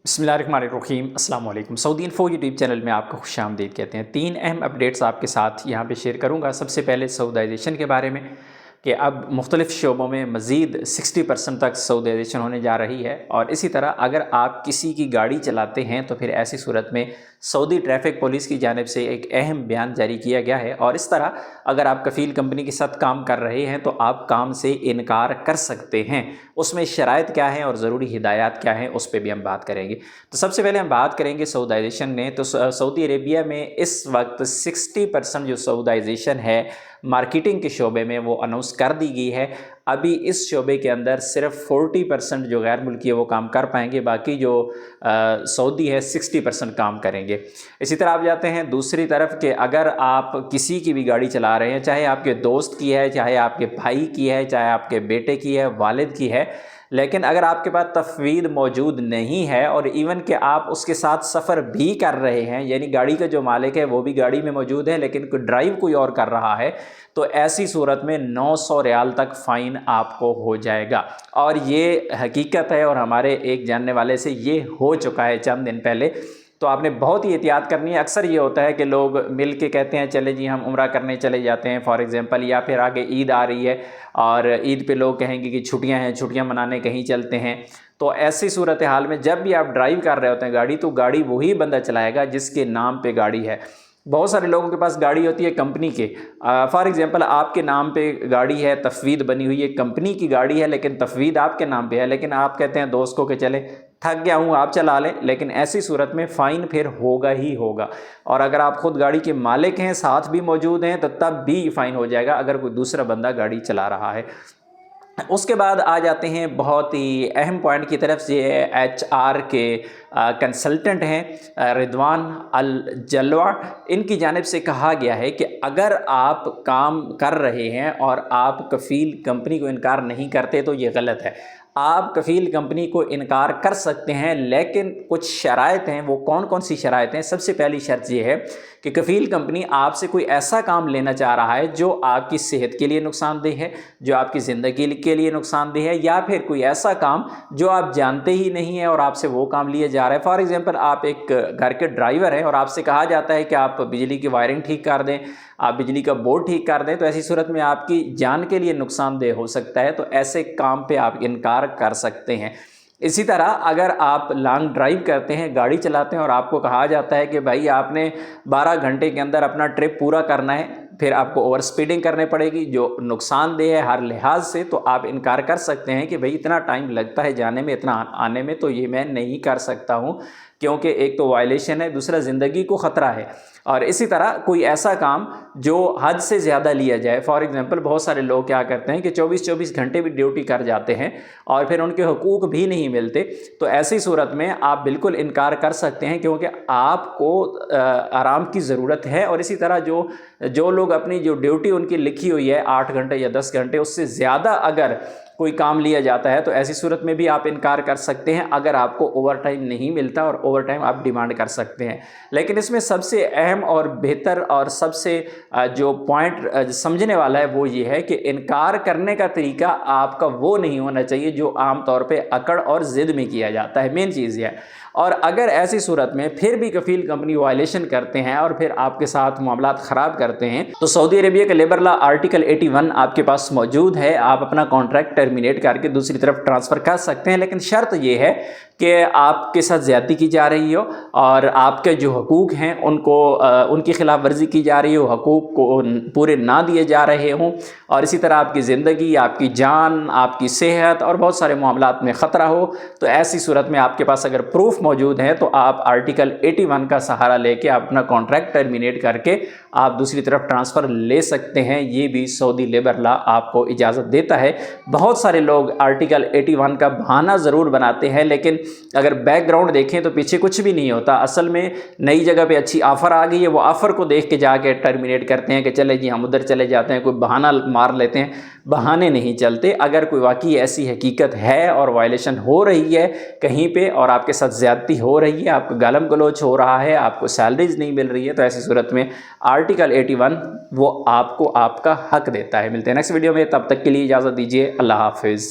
बिस्मिल्लाहिर्रहमानिर्रहीम अस्सलाम वालेकुम। सऊदी इन्फो यूट्यूब चैनल में आपको खुशामदीद कहते हैं। 3 अहम अपडेट्स आपके साथ यहाँ पे शेयर करूँगा। सबसे पहले सऊदाइजेशन के बारे में कि अब मुख्तलिफ़ शोबों में मज़ीद 60% तक सऊदाइजेशन होने जा रही है। और इसी तरह अगर आप किसी की गाड़ी चलाते हैं तो फिर ऐसी सूरत में सऊदी ट्रैफ़िक पुलिस की जानिब से एक अहम बयान जारी किया गया है। और इस तरह अगर आप कफ़ील कंपनी के साथ काम कर रहे हैं तो आप काम से इनकार कर सकते हैं। उसमें शराइत क्या हैं और ज़रूरी हिदायत क्या हैं, उस पर भी हम बात करेंगे। तो सबसे पहले हम बात करेंगे सऊदाइजेशन में। तो सऊदी अरेबिया में इस वक्त 60% जो सऊदाइजेशन है मार्केटिंग के शोबे में वो अनाउंस कर दी गई है। अभी इस शोबे के अंदर सिर्फ 40% जो गैर मुल्की है वो काम कर पाएंगे, बाकी जो सऊदी है 60% काम करेंगे। इसी तरह आप जाते हैं दूसरी तरफ कि अगर आप किसी की भी गाड़ी चला रहे हैं, चाहे आपके दोस्त की है, चाहे आपके भाई की है, चाहे आपके बेटे की है, वालिद की है, लेकिन अगर आपके पास तफवीद मौजूद नहीं है और इवन कि आप उसके साथ सफ़र भी कर रहे हैं, यानी गाड़ी का जो मालिक है वो भी गाड़ी में मौजूद है लेकिन ड्राइव कोई और कर रहा है, तो ऐसी सूरत में 900 रियाल तक फ़ाइन आपको हो जाएगा। और ये हकीकत है और हमारे एक जानने वाले से ये हो चुका है चंद दिन पहले। तो आपने बहुत ही एहतियात करनी है। अक्सर ये होता है कि लोग मिल के कहते हैं चले जी हम उम्रा करने चले जाते हैं फॉर एग्ज़ाम्पल, या फिर आगे ईद आ रही है और ईद पे लोग कहेंगे कि छुट्टियां हैं, छुट्टियां मनाने कहीं चलते हैं। तो ऐसी सूरत हाल में जब भी आप ड्राइव कर रहे होते हैं गाड़ी, तो गाड़ी वही बंदा चलाएगा जिसके नाम पे गाड़ी है। बहुत सारे लोगों के पास गाड़ी होती है कंपनी के, फॉर एग्ज़ाम्पल आपके नाम पे गाड़ी है, तफवीद बनी हुई है, कंपनी की गाड़ी है लेकिन तफवीद आपके नाम पे है, लेकिन आप कहते हैं दोस्त को कि चले थक गया हूँ आप चला लें, लेकिन ऐसी सूरत में फ़ाइन फिर होगा ही होगा। और अगर आप ख़ुद गाड़ी के मालिक हैं, साथ भी मौजूद हैं, तो तब भी फ़ाइन हो जाएगा अगर कोई दूसरा बंदा गाड़ी चला रहा है। उसके बाद आ जाते हैं बहुत ही अहम पॉइंट की तरफ से। HR के कंसल्टेंट हैं रिदवान अल जलवा, इनकी जानिब से कहा गया है कि अगर आप काम कर रहे हैं और आप कफ़ील कंपनी को इनकार नहीं करते तो ये गलत है। आप कफ़ील कंपनी को इनकार कर सकते हैं, लेकिन कुछ शराइत हैं। वो कौन कौन सी शराइत हैं? सबसे पहली शर्त ये है कि कफ़ील कंपनी आपसे कोई ऐसा काम लेना चाह रहा है जो आपकी सेहत के लिए नुकसानदेह है, जो आपकी ज़िंदगी के लिए नुकसानदेह है, या फिर कोई ऐसा काम जो आप जानते ही नहीं हैं और आपसे वो काम लिया जा रहा है। फॉर एग्ज़ाम्पल आप एक घर के ड्राइवर हैं और आपसे कहा जाता है कि आप बिजली की वायरिंग ठीक कर दें, आप बिजली का बोर्ड ठीक कर दें, तो ऐसी सूरत में आपकी जान के लिए नुकसानदेह हो सकता है। तो ऐसे काम पे आप इनकार कर सकते हैं। इसी तरह अगर आप लॉन्ग ड्राइव करते हैं, गाड़ी चलाते हैं और आपको कहा जाता है कि भाई आपने 12 घंटे के अंदर अपना ट्रिप पूरा करना है, फिर आपको ओवर स्पीडिंग करने पड़ेगी जो नुकसानदेह है हर लिहाज से, तो आप इनकार कर सकते हैं कि भाई इतना टाइम लगता है जाने में, इतना आने में, तो ये मैं नहीं कर सकता हूँ, क्योंकि एक तो वायलेशन है, दूसरा ज़िंदगी को ख़तरा है। और इसी तरह कोई ऐसा काम जो हद से ज़्यादा लिया जाए, फॉर एग्ज़ाम्पल बहुत सारे लोग क्या करते हैं कि 24-24 घंटे भी ड्यूटी कर जाते हैं और फिर उनके हुकूक भी नहीं मिलते। तो ऐसी सूरत में आप बिल्कुल इनकार कर सकते हैं, क्योंकि आपको आराम की ज़रूरत है। और इसी तरह जो लोग अपनी जो ड्यूटी उनकी लिखी हुई है 8 घंटे या 10 घंटे, उससे ज़्यादा अगर कोई काम लिया जाता है तो ऐसी सूरत में भी आप इनकार कर सकते हैं अगर आपको ओवर टाइम नहीं मिलता, और ओवर टाइम आप डिमांड कर सकते हैं। लेकिन इसमें सबसे अहम और बेहतर और सबसे जो पॉइंट समझने वाला है वो ये है कि इनकार करने का तरीका आपका वो नहीं होना चाहिए जो आम तौर पे अकड़ और ज़िद में किया जाता है। मेन चीज़ ये है। और अगर ऐसी सूरत में फिर भी कफ़ील कंपनी वायलेशन करते हैं और फिर आपके साथ मामलात ख़राब करते हैं, तो सऊदी अरेबिया का लेबर लॉ आर्टिकल 81 आपके पास मौजूद है। आप अपना कॉन्ट्रैक्ट टर्मिनेट करके दूसरी तरफ ट्रांसफ़र कर सकते हैं, लेकिन शर्त ये है कि आपके साथ ज़्यादती की जा रही हो और आपके जो हकूक़ हैं उनको उनकी खिलाफ वर्जी की जा रही हो, हकूक़ को पूरे ना दिए जा रहे हों, और इसी तरह आपकी ज़िंदगी, आपकी जान, आपकी सेहत और बहुत सारे मामलात में ख़तरा हो। तो ऐसी सूरत में आपके पास अगर प्रूफ मौजूद है तो आप आर्टिकल 81 का सहारा लेके आप अपना कॉन्ट्रैक्ट टर्मिनेट करके आप दूसरी तरफ ट्रांसफ़र ले सकते हैं। ये भी सऊदी लेबर लॉ आपको इजाज़त देता है। बहुत सारे लोग आर्टिकल 81 का बहाना ज़रूर बनाते हैं, लेकिन अगर बैकग्राउंड देखें तो पीछे कुछ भी नहीं होता। असल में नई जगह पे अच्छी ऑफ़र आ गई है, वो ऑफ़र को देख के जाके टर्मिनेट करते हैं कि चले जी हम उधर चले जाते हैं, कोई बहाना मार लेते हैं। बहाने नहीं चलते। अगर कोई वाकई ऐसी हकीकत है और वायलेशन हो रही है कहीं पे और आपके साथ ज़्यादती हो रही है, आपको गालम गलोच हो रहा है, आपको सैलरीज नहीं मिल रही है, तो ऐसी सूरत में आर्टिकल 81 वो आपको आपका हक देता है। मिलते हैं नेक्स्ट वीडियो में, तब तक के लिए इजाज़त दीजिए। अल्लाह हाफिज़।